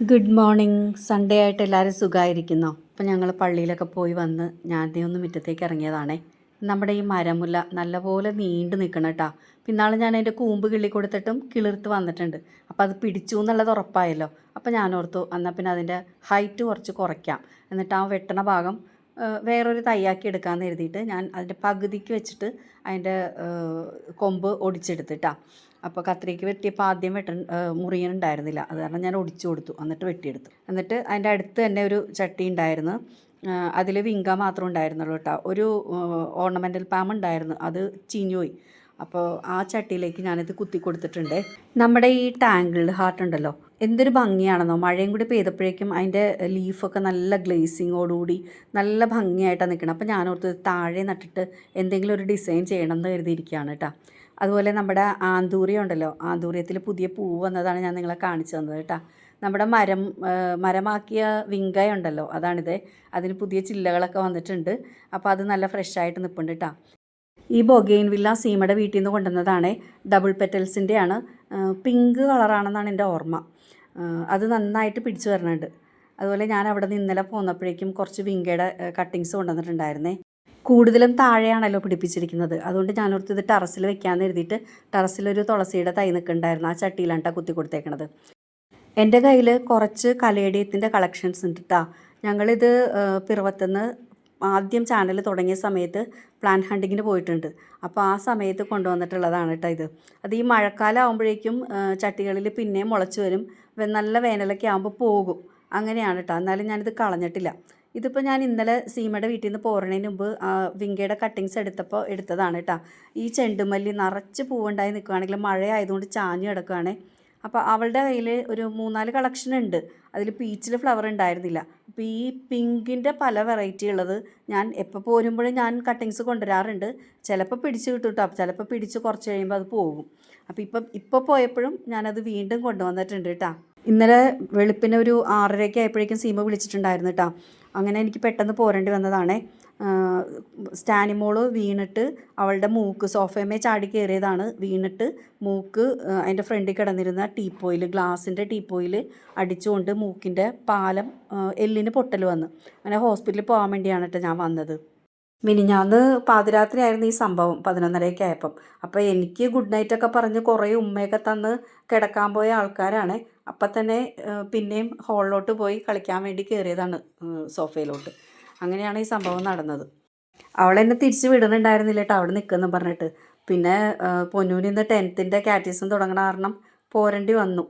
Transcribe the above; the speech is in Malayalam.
Good morning. സൺഡേ ആയിട്ട് എല്ലാവരും സുഖമായിരിക്കുന്നോ? അപ്പം ഞങ്ങൾ പള്ളിയിലൊക്കെ പോയി വന്ന് ഞാൻ ദേ ഒന്ന് മുറ്റത്തേക്ക് ഇറങ്ങിയതാണേ. നമ്മുടെ ഈ മരമുല്ല നല്ലപോലെ നീണ്ടു നിൽക്കണം കേട്ടോ. പിന്നാൾ ഞാൻ അതിൻ്റെ കൂമ്പ് കിള്ളി കൊടുത്തിട്ടും കിളിർത്ത് വന്നിട്ടുണ്ട്. അപ്പോൾ അത് പിടിച്ചു എന്നുള്ളത് ഉറപ്പായല്ലോ. അപ്പോൾ ഞാൻ ഓർത്തു എന്നാൽ പിന്നെ അതിൻ്റെ ഹൈറ്റ് കുറച്ച് കുറയ്ക്കാം, എന്നിട്ട് ആ വെട്ടണ ഭാഗം വേറൊരു തയ്യാക്കി എടുക്കാമെന്ന് എഴുതിയിട്ട് ഞാൻ അതിൻ്റെ പകുതിക്ക് വെച്ചിട്ട് അതിൻ്റെ കൊമ്പ് ഒടിച്ചെടുത്തിട്ടാ. അപ്പോൾ കത്രിക്ക് വെട്ടിയപ്പോൾ ആദ്യം മുറിയനുണ്ടായിരുന്നില്ല, അത് കാരണം ഞാൻ ഒടിച്ചു കൊടുത്തു, എന്നിട്ട് വെട്ടിയെടുത്തു. എന്നിട്ട് അതിൻ്റെ അടുത്ത് തന്നെ ഒരു ചട്ടി ഉണ്ടായിരുന്നു, അതിൽ വിങ്ക മാത്രം ഉണ്ടായിരുന്നുള്ളൂ കേട്ടോ. ഒരു ഓർണമെൻ്റൽ പാം ഉണ്ടായിരുന്നു, അത് ചീഞ്ഞുപോയി. അപ്പോൾ ആ ചട്ടിയിലേക്ക് ഞാനിത് കുത്തി കൊടുത്തിട്ടുണ്ട്. നമ്മുടെ ഈ ടാങ്കിൾഡ് ഹാർട്ട് ഉണ്ടല്ലോ, എന്തൊരു ഭംഗിയാണെന്നോ. മഴയും കൂടി പെയ്തപ്പോഴേക്കും അതിൻ്റെ ലീഫൊക്കെ നല്ല ഗ്ലേസിങ്ങോടുകൂടി നല്ല ഭംഗിയായിട്ടാണ് നിൽക്കണം. അപ്പോൾ ഞാനോർത്ത് താഴെ നട്ടിട്ട് എന്തെങ്കിലും ഒരു ഡിസൈൻ ചെയ്യണം എന്ന് കരുതിയിരിക്കുകയാണ് കേട്ടോ. അതുപോലെ നമ്മുടെ ആന്തൂറിയം ഉണ്ടല്ലോ, ആന്തൂറിയത്തിൽ പുതിയ പൂവ് വന്നതാണ് ഞാൻ നിങ്ങളെ കാണിച്ചു തന്നത് കേട്ടോ. നമ്മുടെ മരമാക്കിയ വിങ്കയ ഉണ്ടല്ലോ, അതാണിത്. അതിന് പുതിയ ചില്ലകളൊക്കെ വന്നിട്ടുണ്ട്. അപ്പോൾ അത് നല്ല ഫ്രഷായിട്ട് നിൽപ്പുണ്ട് കേട്ടോ. ഈ ബൊഗെയിൻ വില്ല സീമയുടെ വീട്ടിൽ നിന്ന് കൊണ്ടുവന്നതാണ്. ഡബിൾ പെറ്റൽസിൻ്റെയാണ്. പിങ്ക് കളറാണെന്നാണ് എൻ്റെ ഓർമ്മ. അത് നന്നായിട്ട് പിടിച്ചു വരണുണ്ട്. അതുപോലെ ഞാൻ അവിടെ നിന്ന് ഇന്നലെ പോന്നപ്പോഴേക്കും കുറച്ച് വിങ്കയുടെ കട്ടിങ്സ് കൊണ്ടുവന്നിട്ടുണ്ടായിരുന്നേ. കൂടുതലും താഴെയാണല്ലോ പിടിപ്പിച്ചിരിക്കുന്നത്, അതുകൊണ്ട് ഞാനോർത്ത് ഇത് ടെറസിൽ വെക്കാമെന്ന് എഴുതിയിട്ട് ടെറസിലൊരു തുളസിയുടെ തൈ നിൽക്കുന്നുണ്ടായിരുന്നു, ആ ചട്ടിയിലാണ് കേട്ടോ കുത്തി കൊടുത്തേക്കണത്. എൻ്റെ കയ്യിൽ കുറച്ച് കലേഡിയത്തിൻ്റെ കളക്ഷൻസ് ഉണ്ട് കേട്ടോ. ഞങ്ങളിത് പിറവത്തുനിന്ന് ആദ്യം ചാനൽ തുടങ്ങിയ സമയത്ത് പ്ലാൻ ഹണ്ടിങ്ങിന് പോയിട്ടുണ്ട്. അപ്പോൾ ആ സമയത്ത് കൊണ്ടുവന്നിട്ടുള്ളതാണ് കേട്ടോ ഇത്. അത് ഈ മഴക്കാലം ആകുമ്പോഴേക്കും ചട്ടികളിൽ പിന്നെയും മുളച്ച് വരും, നല്ല വേനലൊക്കെ ആകുമ്പോൾ പോകും. അങ്ങനെയാണ് കേട്ടോ. എന്നാലും ഞാനിത് കളഞ്ഞിട്ടില്ല. ഇതിപ്പോൾ ഞാൻ ഇന്നലെ സീമയുടെ വീട്ടിൽ നിന്ന് പോരണതിന് മുമ്പ് വിങ്കയുടെ കട്ടിങ്സ് എടുത്തതാണ് കേട്ടോ. ഈ ചെണ്ടുമല്ലി നിറച്ച് പൂവുണ്ടായി നിൽക്കുകയാണെങ്കിൽ മഴ ആയതുകൊണ്ട് ചാഞ്ഞ് കിടക്കുകയാണ്. അപ്പോൾ അവളുടെ കയ്യിൽ ഒരു 3-4 കളക്ഷൻ ഉണ്ട്. അതിൽ പീച്ചിൽ ഫ്ലവർ ഉണ്ടായിരുന്നില്ല. അപ്പോൾ ഈ പിങ്കിൻ്റെ പല വെറൈറ്റി ഉള്ളത് ഞാൻ എപ്പോൾ പോരുമ്പോഴും ഞാൻ കട്ടിങ്സ് കൊണ്ടുവരാറുണ്ട്. ചിലപ്പോൾ പിടിച്ച് കിട്ടും കേട്ടോ, ചിലപ്പോൾ പിടിച്ച് കുറച്ച് കഴിയുമ്പോൾ അത് പോകും. അപ്പോൾ ഇപ്പോൾ പോയപ്പോഴും ഞാനത് വീണ്ടും കൊണ്ടുവന്നിട്ടുണ്ട് കേട്ടോ. ഇന്നലെ വെളുപ്പിന് ഒരു 6:30 ആയപ്പോഴേക്കും സീമ വിളിച്ചിട്ടുണ്ടായിരുന്നു കേട്ടോ. അങ്ങനെ എനിക്ക് പെട്ടെന്ന് പോരേണ്ടി വന്നതാണേ. സ്റ്റാനിമോള് വീണിട്ട് അവളുടെ മൂക്ക് സോഫയമേ ചാടി കയറിയതാണ്. വീണിട്ട് മൂക്ക് അതിൻ്റെ ഫ്രണ്ടിൽ കിടന്നിരുന്ന ടീപ്പോയിൽ, ഗ്ലാസിൻ്റെ ടീപ്പോയിൽ അടിച്ചുകൊണ്ട് മൂക്കിൻ്റെ പാലം എല്ലിന് പൊട്ടൽ വന്നു. അങ്ങനെ ഹോസ്പിറ്റലിൽ പോകാൻ വേണ്ടിയാണ് കേട്ടോ ഞാൻ വന്നത്. മിനിഞ്ഞാന്ന് പാതിരാത്രി ആയിരുന്നു ഈ സംഭവം, 11:30 ആയപ്പം. അപ്പോൾ എനിക്ക് ഗുഡ് നൈറ്റൊക്കെ പറഞ്ഞ് കുറേ ഉമ്മയൊക്കെ തന്ന് കിടക്കാൻ പോയ ആൾക്കാരാണ്. അപ്പം തന്നെ പിന്നെയും ഹോളിലോട്ട് പോയി കളിക്കാൻ വേണ്ടി കയറിയതാണ് സോഫയിലോട്ട്. അങ്ങനെയാണ് ഈ സംഭവം നടന്നത്. അവളെന്നെ തിരിച്ച് വിടുന്നുണ്ടായിരുന്നില്ല കേട്ടോ അവിടെ നിൽക്കുമെന്ന് പറഞ്ഞിട്ട്. പിന്നെ പൊന്നൂന് ഇന്ന് 10th കാറ്റീസം തുടങ്ങണ കാരണം പോരേണ്ടി വന്നു.